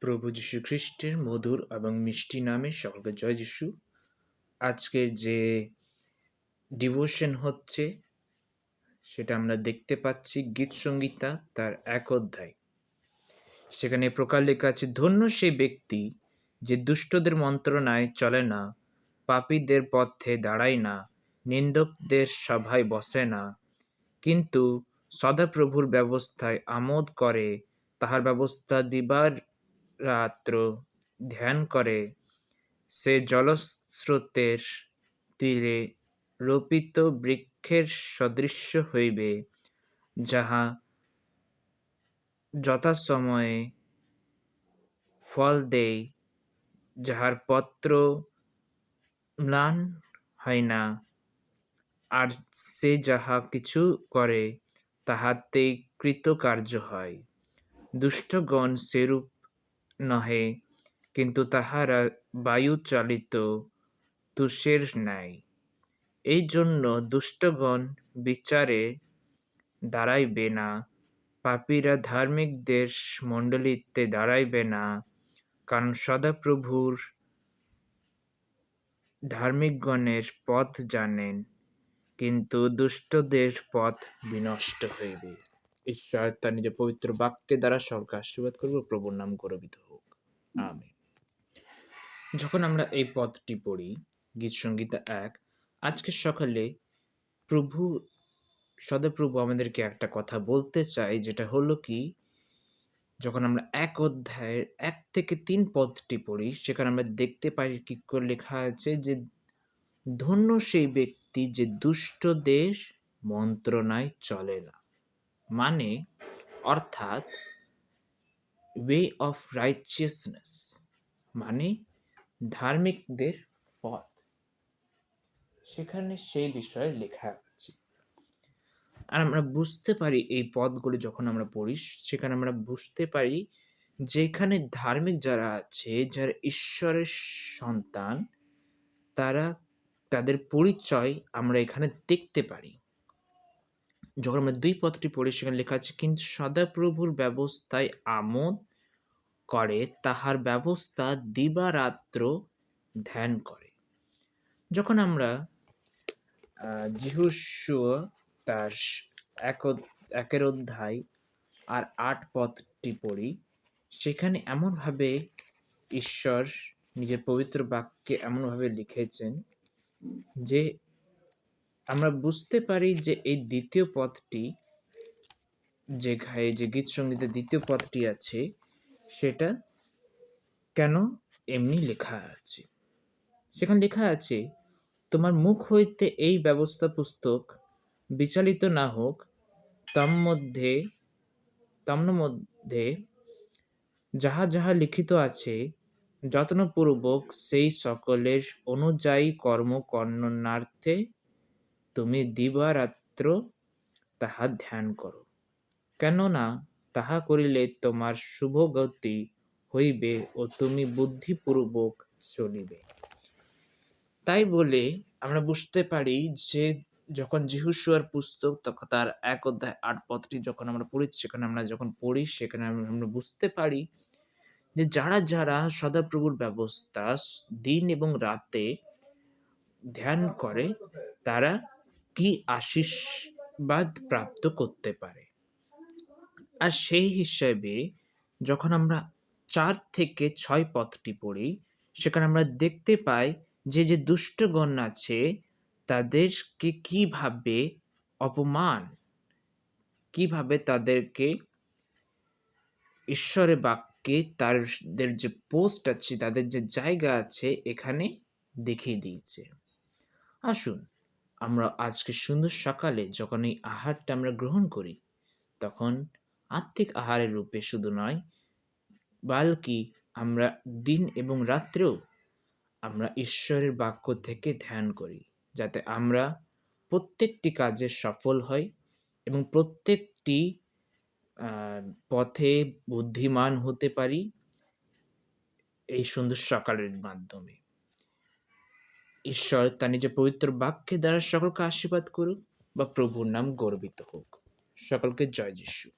প্রভু যীশু খ্রিস্টের মধুর এবং মিষ্টি নামে সকলকে জয় যীশু। আজকে যে ডিভোশন হচ্ছে সেটা আমরা দেখতে পাচ্ছি গীত সংহিতা তার ১ অধ্যায়। সেখানে প্রকার লেখা আছে, ধন্য সেই ব্যক্তি যে দুষ্টদের মন্ত্রণায় চলে না, পাপীদের পথে দাঁড়ায় না, নিন্দকদের সভায় বসে না, কিন্তু সদাপ্রভুর ব্যবস্থায় আমোদ করে, তাহার ব্যবস্থা দিবার রাত্র ধ্যান করে। সে জলস্রোতের তীরে রোপিত বৃক্ষের সদৃশ্য হইবে, যাহা যথাসময়ে ফল দেয়, যাহার পত্র ম্লান হয় না, আর সে যাহা কিছু করে তাহাতেই কৃতকার্য হয়। দুষ্টগণ সেরূপ নহে, কিন্তু তাহারা বায়ুচালিত তুষের ন্যায়। এই জন্য দুষ্টগণ বিচারে দাঁড়াইবে না, পাপীরা ধার্মিকদের মণ্ডলীতে দাঁড়াইবে না, কারণ সদাপ্রভুর ধার্মিকগণের পথ জানেন, কিন্তু দুষ্টদের পথ বিনষ্ট হইবে। ঈশ্বর তার নিজের পবিত্র বাক্যের দ্বারা সকলকে আশীর্বাদ করব। প্রভুর নাম গৌরবিত হোক, আমেন। যখন আমরা এই পদটি পড়ি, গীত সংহিতা ১, আজকে সকালে সদাপ্রভু আমাদেরকে একটা কথা বলতে চাই, যেটা হলো কি, যখন আমরা ১ অধ্যায়ের ১ থেকে ৩ পদটি পড়ি, সেখানে আমরা দেখতে পাই কি করে লেখা আছে যে, ধন্য সেই ব্যক্তি যে দুষ্টদের মন্ত্রণায় চলে না। মানে অর্থাৎ ওয়ে অফ রাইচিয়াসনেস, মানে ধার্মিকদের পথ, সেখানে সেই বিষয়ে লেখা আছে। আর আমরা বুঝতে পারি এই পদগুলি যখন আমরা পড়ি, সেখানে আমরা বুঝতে পারি যেখানে ধার্মিক যারা আছে, যারা ঈশ্বরের সন্তান, তাদের পরিচয় আমরা এখানে দেখতে পারি। যখন আমরা ২ পদটি পড়ি, সেখানে লেখা আছে, কিন্তু সদাপ্রভুর ব্যবস্থায় আমোদ করে, তাহার ব্যবস্থা দিবারাত্র ধ্যান করে। যখন আমরা যিহোশূয়া তার ১ অধ্যায় আর ৮ পদটি পড়ি, সেখানে এমনভাবে ঈশ্বর নিজের পবিত্র বাক্যে এমনভাবে লিখেছেন যে আমরা বুঝতে পারি যে এই দ্বিতীয় পদটি, যে গীত সংগীতের দ্বিতীয় পদটি আছে, সেটা কেন এমনি লেখা আছে। সেখানে লেখা আছে, তোমার মুখ হইতে এই ব্যবস্থা পুস্তক বিচলিত না হোক, তন্মধ্যে যাহা যাহা লিখিত আছে, যত্নপূর্বক সেই সকলের অনুযায়ী কর্ম কর্ণনার্থে তুমি দিবারাত্র তাহা ধ্যান করো, কেননা তাহা করিলে তোমার শুভগতি হইবে ও তুমি বুদ্ধিপূর্বক চলিবে। তাই বলে আমরা বুঝতে পারি যে যখন যিহোশূয়ার পুস্তক, তখন তার ১ অধ্যায় ৮ পদটি যখন আমরা পড়ি, সেখানে আমরা বুঝতে পারি যে যারা সদাপ্রভুর ব্যবস্থা দিন এবং রাতে ধ্যান করে, তারা কি আশীর্বাদ প্রাপ্ত করতে পারে। আর সেই হিসাবে যখন আমরা ৪ থেকে ৬ পদটি পড়ি, সেখানে আমরা দেখতে পাই যে দুষ্টগণ আছে, তাদেরকে কিভাবে অপমান, কিভাবে তাদেরকে ঈশ্বরের বাক্যে তাদের যে পোস্ট আছে, তাদের যে জায়গা আছে, এখানে দেখিয়ে দিয়েছে। আসুন আমরা আজকে সুন্দর সকালে যখন এই আহারটা আমরা গ্রহণ করি, তখন আত্মিক আহারের রূপে শুধু নয়, বল্কি আমরা দিন এবং রাত্রেও আমরা ঈশ্বরের বাক্য থেকে ধ্যান করি, যাতে আমরা প্রত্যেকটি কাজে সফল হই এবং প্রত্যেকটি পথে বুদ্ধিমান হতে পারি এই সুন্দর সকালের মাধ্যমে। ঈশ্বর তার নিজের পবিত্র বাক্যের দ্বারা সকলকে আশীর্বাদ করুক, বা প্রভুর নাম গর্বিত হোক। সকলকে জয় যীশু।